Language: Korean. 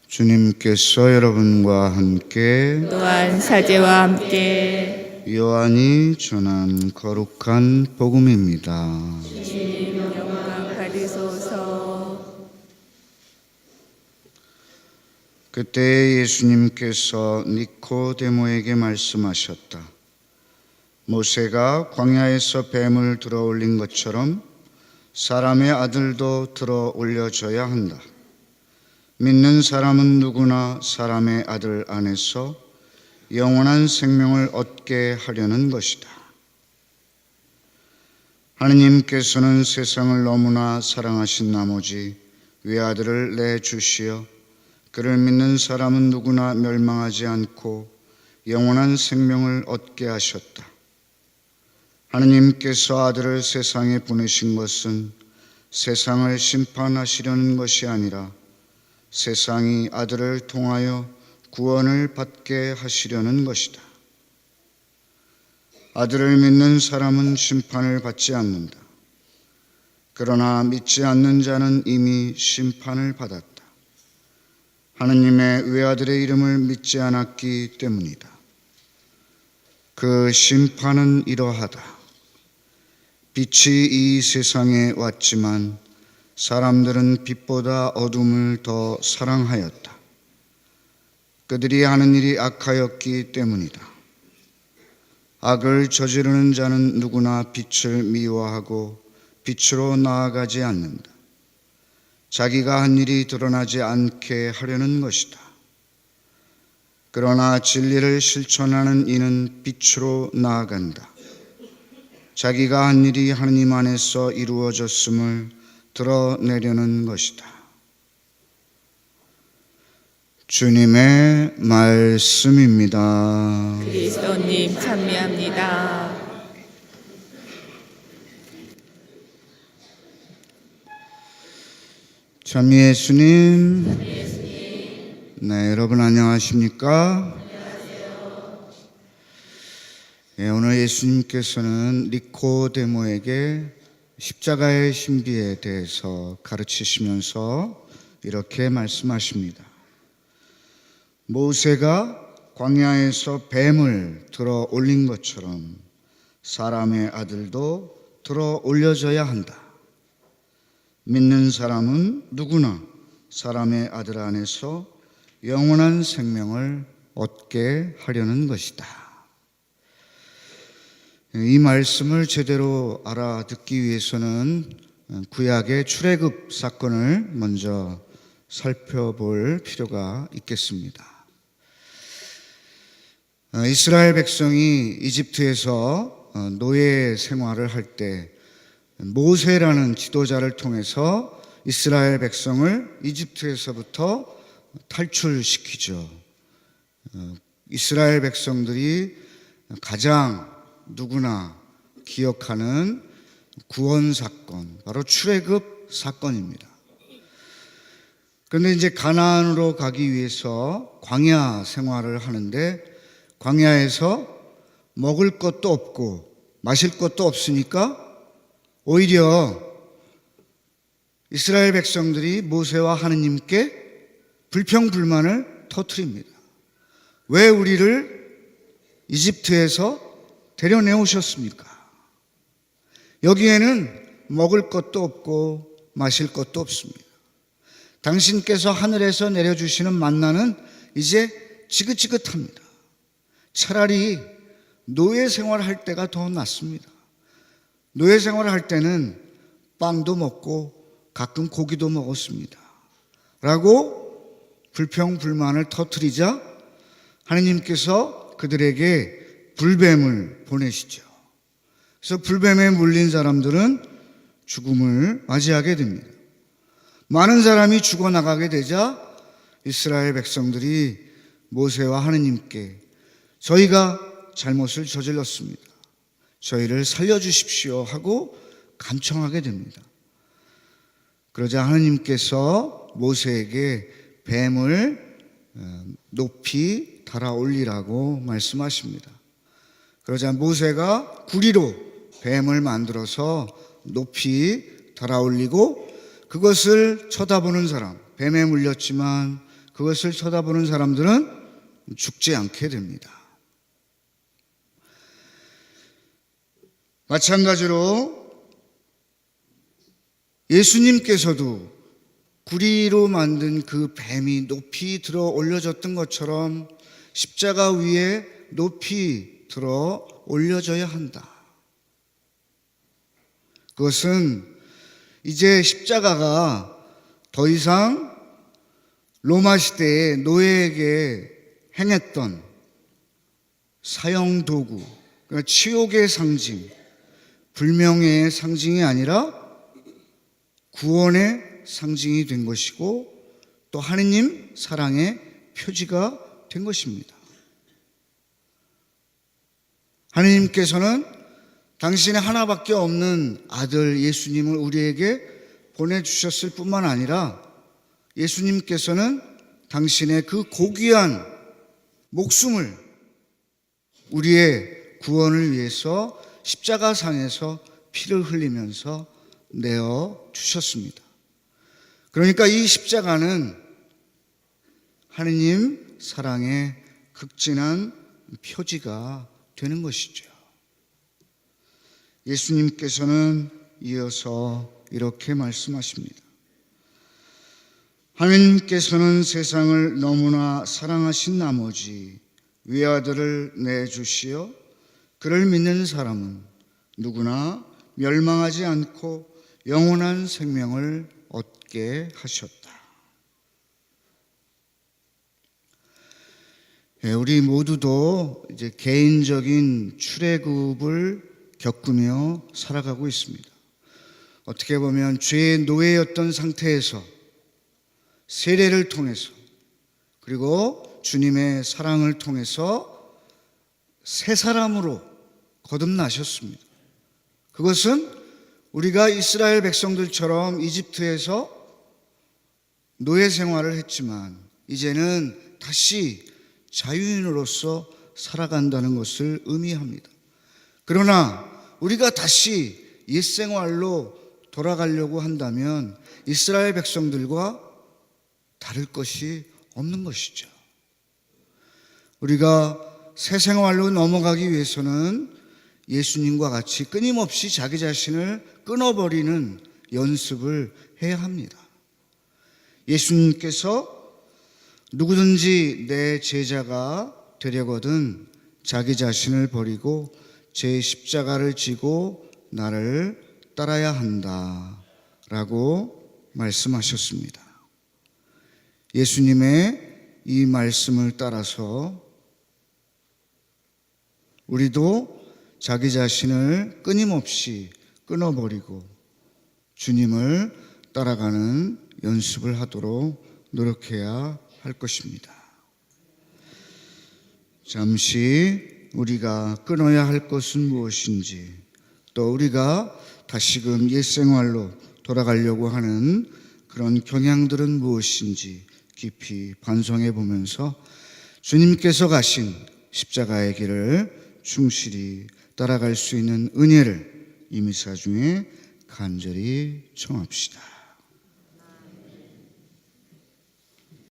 주님께서 여러분과 함께 또한 사제와 함께 요한이 전한 거룩한 복음입니다. 주님 영광 받으소서. 그때 예수님께서 니코데모에게 말씀하셨다. 모세가 광야에서 뱀을 들어 올린 것처럼 사람의 아들도 들어 올려져야 한다. 믿는 사람은 누구나 사람의 아들 안에서 영원한 생명을 얻게 하려는 것이다. 하느님께서는 세상을 너무나 사랑하신 나머지 외아들을 내주시어 그를 믿는 사람은 누구나 멸망하지 않고 영원한 생명을 얻게 하셨다. 하느님께서 아들을 세상에 보내신 것은 세상을 심판하시려는 것이 아니라 세상이 아들을 통하여 구원을 받게 하시려는 것이다. 아들을 믿는 사람은 심판을 받지 않는다. 그러나 믿지 않는 자는 이미 심판을 받았다. 하느님의 외아들의 이름을 믿지 않았기 때문이다. 그 심판은 이러하다. 빛이 이 세상에 왔지만 사람들은 빛보다 어둠을 더 사랑하였다. 그들이 하는 일이 악하였기 때문이다. 악을 저지르는 자는 누구나 빛을 미워하고 빛으로 나아가지 않는다. 자기가 한 일이 드러나지 않게 하려는 것이다. 그러나 진리를 실천하는 이는 빛으로 나아간다. 자기가 한 일이 하느님 안에서 이루어졌음을 드러내려는 것이다. 주님의 말씀입니다. 그리스도님 찬미합니다. 참 예수님. 네, 여러분 안녕하십니까? 네, 오늘 예수님께서는 니코데모에게 십자가의 신비에 대해서 가르치시면서 이렇게 말씀하십니다. 모세가 광야에서 뱀을 들어 올린 것처럼 사람의 아들도 들어 올려져야 한다. 믿는 사람은 누구나 사람의 아들 안에서 영원한 생명을 얻게 하려는 것이다. 이 말씀을 제대로 알아듣기 위해서는 구약의 출애굽 사건을 먼저 살펴볼 필요가 있겠습니다. 이스라엘 백성이 이집트에서 노예 생활을 할 때 모세라는 지도자를 통해서 이스라엘 백성을 이집트에서부터 탈출시키죠. 이스라엘 백성들이 가장 누구나 기억하는 구원 사건, 바로 출애굽 사건입니다. 그런데 이제 가나안으로 가기 위해서 광야 생활을 하는데 광야에서 먹을 것도 없고 마실 것도 없으니까 오히려 이스라엘 백성들이 모세와 하느님께 불평불만을 터뜨립니다. 왜 우리를 이집트에서 데려내오셨습니까? 여기에는 먹을 것도 없고 마실 것도 없습니다. 당신께서 하늘에서 내려주시는 만나는 이제 지긋지긋합니다. 차라리 노예 생활할 때가 더 낫습니다. 노예 생활을 할 때는 빵도 먹고 가끔 고기도 먹었습니다. 라고 불평불만을 터뜨리자 하느님께서 그들에게 불뱀을 보내시죠. 그래서 불뱀에 물린 사람들은 죽음을 맞이하게 됩니다. 많은 사람이 죽어나가게 되자 이스라엘 백성들이 모세와 하느님께 저희가 잘못을 저질렀습니다. 저희를 살려주십시오 하고 간청하게 됩니다. 그러자 하느님께서 모세에게 뱀을 높이 달아 올리라고 말씀하십니다. 그러자 모세가 구리로 뱀을 만들어서 높이 달아 올리고 그것을 쳐다보는 사람, 뱀에 물렸지만 그것을 쳐다보는 사람들은 죽지 않게 됩니다. 마찬가지로 예수님께서도 구리로 만든 그 뱀이 높이 들어 올려졌던 것처럼 십자가 위에 높이 들어 올려져야 한다. 그것은 이제 십자가가 더 이상 로마 시대에 노예에게 행했던 사형도구, 그러니까 치욕의 상징, 불명예의 상징이 아니라 구원의 상징이 된 것이고 또 하느님 사랑의 표지가 된 것입니다. 하느님께서는 당신의 하나밖에 없는 아들 예수님을 우리에게 보내주셨을 뿐만 아니라 예수님께서는 당신의 그 고귀한 목숨을 우리의 구원을 위해서 십자가상에서 피를 흘리면서 내어 주셨습니다. 그러니까 이 십자가는 하느님 사랑의 극진한 표지가 되는 것이죠. 예수님께서는 이어서 이렇게 말씀하십니다. 하느님께서는 세상을 너무나 사랑하신 나머지 외아들을 내주시어 그를 믿는 사람은 누구나 멸망하지 않고 영원한 생명을 얻게 하셨다. 우리 모두도 이제 개인적인 출애굽을 겪으며 살아가고 있습니다. 어떻게 보면 죄의 노예였던 상태에서 세례를 통해서 그리고 주님의 사랑을 통해서 새 사람으로 거듭나셨습니다. 그것은 우리가 이스라엘 백성들처럼 이집트에서 노예 생활을 했지만 이제는 다시 자유인으로서 살아간다는 것을 의미합니다. 그러나 우리가 다시 옛 생활로 돌아가려고 한다면 이스라엘 백성들과 다를 것이 없는 것이죠. 우리가 새 생활로 넘어가기 위해서는 예수님과 같이 끊임없이 자기 자신을 끊어버리는 연습을 해야 합니다. 예수님께서 누구든지 내 제자가 되려거든 자기 자신을 버리고 제 십자가를 지고 나를 따라야 한다 라고 말씀하셨습니다. 예수님의 이 말씀을 따라서 우리도 자기 자신을 끊임없이 끊어버리고 주님을 따라가는 연습을 하도록 노력해야 할 것입니다. 잠시 우리가 끊어야 할 것은 무엇인지, 또 우리가 다시금 옛 생활로 돌아가려고 하는 그런 경향들은 무엇인지 깊이 반성해 보면서 주님께서 가신 십자가의 길을 충실히 따라갈 수 있는 은혜를 이 미사 중에 간절히 청합시다.